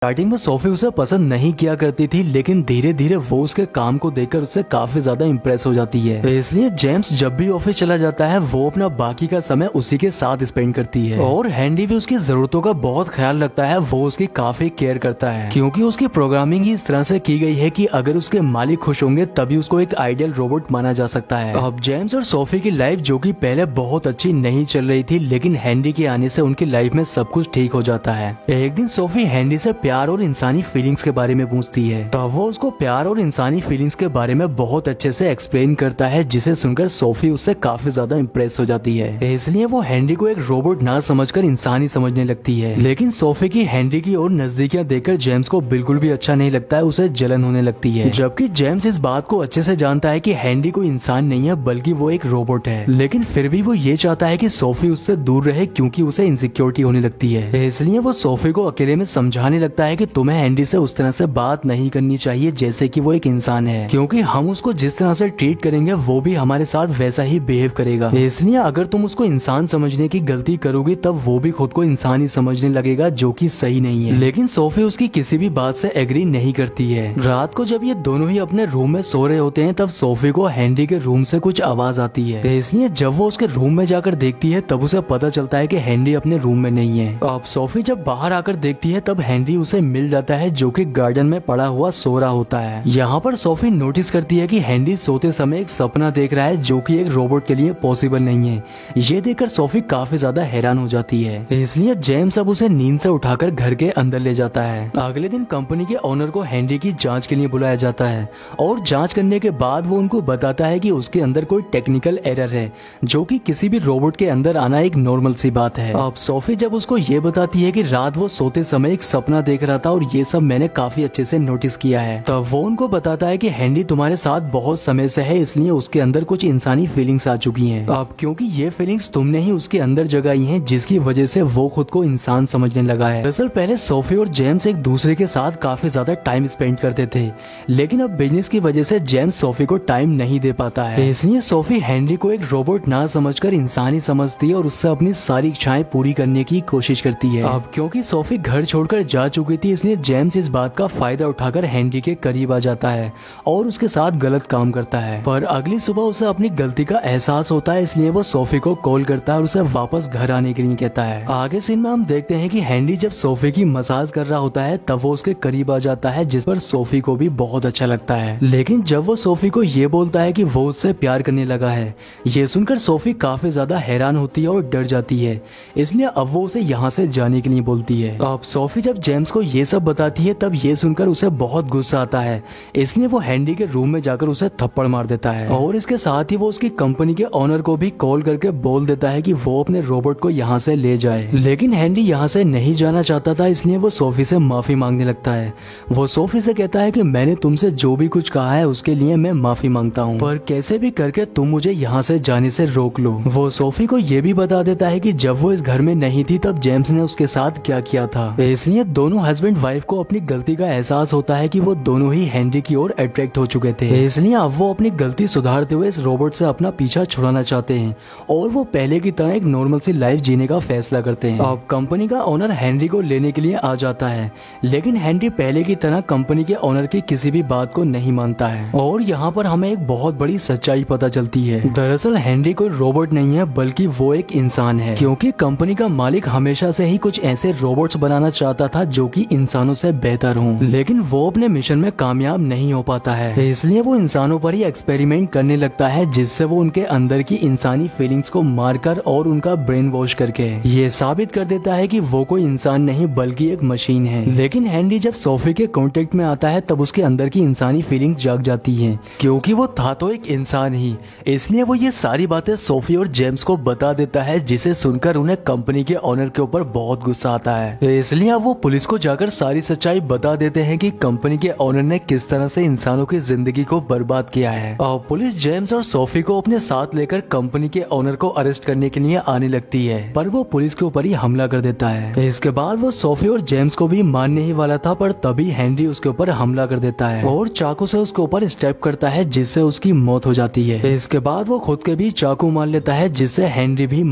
Starting में Sophie उसे पसंद नहीं किया करती थी, लेकिन धीरे धीरे वो उसके काम को देखकर उससे काफी ज्यादा इम्प्रेस हो जाती है। इसलिए जेम्स जब भी ऑफिस चला जाता है वो अपना बाकी का समय उसी के साथ स्पेंड करती है। और हैंडी भी उसकी जरूरतों का बहुत ख्याल रखता है, वो उसकी काफी केयर करता है, क्योंकि उसकी प्रोग्रामिंग ही इस तरह से की गई है कि अगर उसके मालिक खुश होंगे तभी उसको एक आइडियल रोबोट माना जा सकता है। अब जेम्स और सोफी की लाइफ जो कि पहले बहुत अच्छी नहीं चल रही थी, लेकिन हैंडी के आने से उनकी लाइफ में सब कुछ ठीक हो जाता है। एक दिन सोफी हैंडी से प्यार और इंसानी फीलिंग्स के बारे में पूछती है, तब वो उसको प्यार और इंसानी फीलिंग्स के बारे में बहुत अच्छे से एक्सप्लेन करता है, जिसे सुनकर सोफी उससे काफी ज्यादा इम्प्रेस हो जाती है। इसलिए वो हैंडी को एक रोबोट ना समझकर इंसानी समझने लगती है। लेकिन सोफी की हैंडी की और नजदीकियां देखकर जेम्स को बिल्कुल भी अच्छा नहीं लगता है, उसे जलन होने लगती है। जबकि जेम्स इस बात को अच्छे से जानता है कि हैंडी कोई इंसान नहीं है बल्कि वो एक रोबोट है, लेकिन फिर भी वो ये चाहता है कि सोफी उससे दूर रहे, क्योंकि उसे इनसिक्योरिटी होने लगती है। इसलिए वो सोफी को अकेले में समझाने लगता है कि तुम्हें हैंडी से उस तरह से बात नहीं करनी चाहिए जैसे कि वो एक इंसान है, क्योंकि हम उसको जिस तरह से ट्रीट करेंगे वो भी हमारे साथ वैसा ही बिहेव करेगा। इसलिए अगर तुम उसको इंसान समझने की गलती करोगी तब वो भी खुद को इंसान ही समझने लगेगा, जो कि सही नहीं है। लेकिन सोफी उसकी किसी भी बात से एग्री नहीं करती है। रात को जब ये दोनों ही अपने रूम में सो रहे होते हैं तब सोफी को हैंडी के रूम से कुछ आवाज आती है। इसलिए जब वो उसके रूम में जाकर देखती है तब उसे पता चलता है कि हैंडी अपने रूम में नहीं है। अब सोफी जब बाहर आकर देखती है तब हैंडी उसे मिल जाता है, जो कि गार्डन में पड़ा हुआ सो रहा होता है। यहाँ पर सोफी नोटिस करती है कि हैंडी सोते समय एक सपना देख रहा है, जो कि एक रोबोट के लिए पॉसिबल नहीं है। ये देखकर सोफी काफी ज्यादा हैरान हो जाती है। इसलिए जेम्स अब उसे नींद से उठाकर घर के अंदर ले जाता है। अगले दिन कंपनी के ओनर को हैंडी की जांच के लिए बुलाया जाता है, और जांच करने के बाद वो उनको बताता है कि उसके अंदर कोई टेक्निकल एरर है, जो कि किसी भी रोबोट के अंदर आना एक नॉर्मल सी बात है। अब सोफी जब उसको ये बताती है कि रात वो सोते समय एक सपना देख रहा था और ये सब मैंने काफी अच्छे से नोटिस किया है, तब वो उनको बताता है कि हैंडी तुम्हारे साथ बहुत समय से है, इसलिए उसके अंदर कुछ इंसानी फीलिंग्स आ चुकी हैं। अब क्योंकि ये फीलिंग्स तुमने ही उसके अंदर जगाई हैं, जिसकी वजह से वो खुद को इंसान समझने लगा है। दरअसल पहले सोफी और जेम्स एक दूसरे के साथ काफी ज्यादा टाइम स्पेंड करते थे, लेकिन अब बिजनेस की वजह से जेम्स सोफी को टाइम नहीं दे पाता है। इसलिए सोफी हैंडी को एक रोबोट ना समझकर इंसानी समझती है और उससे अपनी सारी इच्छाएं पूरी करने की कोशिश करती है। अब क्योंकि सोफी घर छोड़कर जा चुकी थी, इसलिए जेम्स इस बात का फायदा उठाकर हैंडी के करीब आ जाता है और उसके साथ गलत काम करता है। पर अगली सुबह उसे अपनी गलती का एहसास होता है, इसलिए वो सोफी को कॉल करता है और उसे वापस घर आने के लिए कहता है। आगे सीन में हम देखते हैं कि हैंडी जब सोफी की मसाज कर रहा होता है तब वो उसके करीब आ जाता है, जिस पर सोफी को भी बहुत अच्छा लगता है। लेकिन जब वो सोफी को ये बोलता है कि वो उससे प्यार करने लगा है, ये सुनकर सोफी काफी ज्यादा हैरान होती है और डर जाती है। इसलिए अब वो उसे यहाँ से जाने के लिए बोलती है। अब सोफी जब जेम्स को ये सब बताती है तब ये सुनकर उसे बहुत गुस्सा आता है, इसलिए वो हैंडी के रूम में जाकर उसे थप्पड़ मार देता है। और इसके साथ ही वो उसकी कंपनी के ओनर को भी कॉल करके बोल देता है कि वो अपने रोबोट को यहाँ से ले जाए। लेकिन हैंडी यहाँ से नहीं जाना चाहता था, इसलिए वो सोफी से माफी मांगने लगता है। वो सोफी से कहता है कि मैंने तुमसे जो भी कुछ कहा है उसके लिए मैं माफी मांगता हूँ, पर कैसे भी करके तुम मुझे यहाँ से जाने से रोक लो। वो सोफी को ये भी बता देता है कि जब वो इस घर में नहीं थी तब जेम्स ने उसके साथ क्या किया था। इसलिए दोनों हस्बैंड वाइफ को अपनी गलती का एहसास होता है कि वो दोनों ही हैंडी की ओर अट्रैक्ट हो चुके थे। इसलिए अब वो अपनी गलती सुधारते हुए इस रोबोट से अपना पीछा छुड़ाना चाहते हैं और वो पहले की तरह एक नॉर्मल सी लाइफ जीने का फैसला करते हैं। अब कंपनी का ओनर हैंडी को लेने के लिए आ जाता है, लेकिन हैंडी पहले की तरह कंपनी के ओनर की किसी भी बात को नहीं मानता है। और यहाँ पर हमें एक बहुत बड़ी सच्चाई पता चलती है। दरअसल हैंडी कोई रोबोट नहीं है बल्कि वो एक इंसान है, क्योंकि कंपनी का मालिक हमेशा से ही कुछ ऐसे रोबोट्स बनाना चाहता था जो कि इंसानों से बेहतर हों, लेकिन वो अपने मिशन में कामयाब नहीं हो पाता है। इसलिए वो इंसानों पर ही एक्सपेरिमेंट करने लगता है, जिससे वो उनके अंदर की इंसानी फीलिंग्स को मारकर और उनका ब्रेन वॉश करके ये साबित कर देता है कि वो कोई इंसान नहीं बल्कि एक मशीन है। लेकिन हैंडी जब सोफी के कांटेक्ट में आता है तब उसके अंदर की इंसानी फीलिंग जाग जाती है, क्योंकि वो था तो एक इंसान ही। इसलिए वो ये सारी बातें सोफी और जेम्स को बता देता है, जिसे सुनकर उन्हें कंपनी के ओनर के ऊपर बहुत गुस्सा आता है। इसलिए अब वो पुलिस को जाकर सारी सच्चाई बता देते हैं कि कंपनी के ओनर ने किस तरह से इंसानों की जिंदगी को बर्बाद किया है। और पुलिस जेम्स और सोफी को अपने साथ लेकर कंपनी के ओनर को अरेस्ट करने के लिए आने लगती है, पर वो पुलिस के ऊपर ही हमला कर देता है। इसके बाद वो सोफी और जेम्स को भी मारने ही वाला था, पर तभी हैंडी उसके ऊपर हमला कर देता है और चाकू से उसके ऊपर स्टेप करता है, जिससे उसकी मौत हो जाती है। इसके बाद वो खुद के भी चाकू मार लेता है, जिससे हैंडी भी